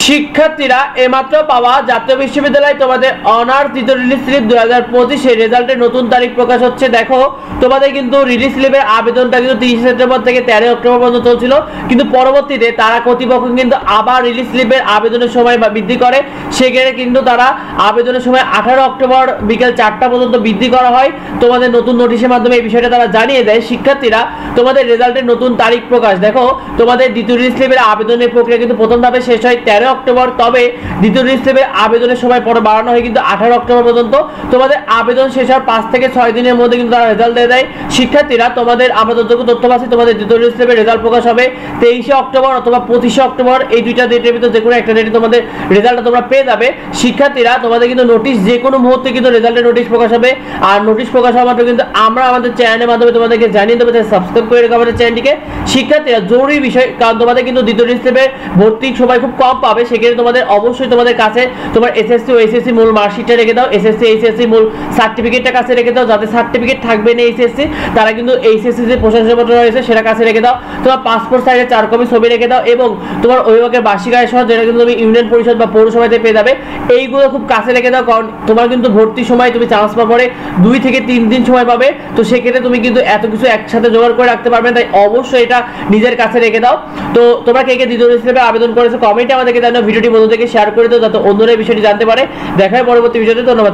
শিক্ষার্থীরা এইমাত্র পাওয়া জাতীয় বিশ্ববিদ্যালয় তোমাদের অনার্স দ্বিতীয় রিলিজ স্লিপ 2025 রেজাল্টের নতুন তারিখ প্রকাশ হচ্ছে। দেখো তোমাদের কিন্তু রিলিজ স্লিপের আবেদনটা কিন্তু 30 সেপ্টেম্বর থেকে 13 অক্টোবর পর্যন্ত চলছিল, কিন্তু পরবর্তীতে তারা কর্তৃপক্ষ কিন্তু আবার রিলিজ স্লিপের আবেদনের সময় বৃদ্ধি করে। সেখানে কিন্তু তারা আবেদনের সময় 18 অক্টোবর বিকেল 4টা পর্যন্ত বৃদ্ধি করা হয়। তোমাদের নতুন নোটিশের মাধ্যমে এই বিষয়টা তারা জানিয়ে দেয়। শিক্ষার্থীরা তোমাদের রেজাল্টের নতুন তারিখ প্রকাশ, দেখো তোমাদের দ্বিতীয় রিলিজ স্লিপের আবেদনের প্রক্রিয়া কিন্তু প্রথম ধাপে শেষ হয় 13 অক্টোবর, তবে দ্বিতীয় রিলিজ স্লিপের আবেদনের সময় পরে বাড়ানো হয় কিন্তু 18 অক্টোবর পর্যন্ত। তোমাদের আবেদন শেষ হওয়ার 5 থেকে 6 দিনের মধ্যে কিন্তু তারা রেজাল্ট দিয়ে দেয়। শিক্ষার্থীরা তোমাদের আমরা যতটুকু তথ্য পাচ্ছি তোমাদের দ্বিতীয় রিলিজ স্লিপের রেজাল্ট প্রকাশ হবে 23 অক্টোবর অথবা 25 অক্টোবর, এই দুইটা ডেটের ভিতর যে কোনো একটা ডেটে তোমাদের রেজাল্টটা তোমরা পেয়ে যাবে। শিক্ষার্থীরা তোমাদের কিন্তু নোটিশ যে কোনো মুহূর্তে কিন্তু রেজাল্টের নোটিশ প্রকাশ হবে, আর নোটিশ প্রকাশ হওয়ার মাত্র কিন্তু আমরা আমাদের চ্যানেলের মাধ্যমে তোমাদেরকে জানিয়ে দেবো। সাবস্ক্রাইব করে রেখো আমাদের চ্যানেলটিকে। শিক্ষার্থীরা জরুরি বিষয়, কারণ তোমাদের কিন্তু দ্বিতীয় রিলিজ স্লিপের ভর্তির সময় খুব কম পাবে, সেক্ষেত্রে তোমাদের অবশ্যই তোমাদের কাছে তোমার এসএসসি ও এইচএসসি মূল মার্কশিটটা রেখে দাও, এসএসসি এইচএসসি মূল সার্টিফিকেটটা কাছে রেখে দাও। যাদের সার্টিফিকেট থাকবে না এইচএসসি তারা কিন্তু এইচএসসি যে প্রশংসাপত্র রয়েছে সেটা কাছে রেখে দাও। তোমার পাসপোর্ট সাইজের 4 কপি ছবি রেখে দাও এবং তোমার অভিভাবকের বার্ষিক আয় সহ, যেটা কিন্তু তুমি ইউনিয়ন পরিষদ বা পৌরসভাতে পেয়ে যাবে, এইগুলো খুব কাছে রেখে দাও। কারণ তোমার কিন্তু ভর্তির সময় তুমি চান্স পাওয়ার পরে 2 থেকে 3 দিন সময় পাবে, তো সেক্ষেত্রে তুমি কিন্তু এত কিছু একসাথে জোগাড় করে রাখতে পারবে না, তাই অবশ্যই এটা নিজের কাছে রেখে দাও। তো তোমরা কে কে দ্বিতীয় রিলিজ স্লিপে আবেদন করেছো কমেন্টে আমাদেরকে জানাও, ভিডিওটি বন্ধুদেরকে শেয়ার করে দাও যাতে অন্যরা এই বিষয়টি জানতে পারে। দেখা হয় পরবর্তী ভিডিওতে। ধন্যবাদ।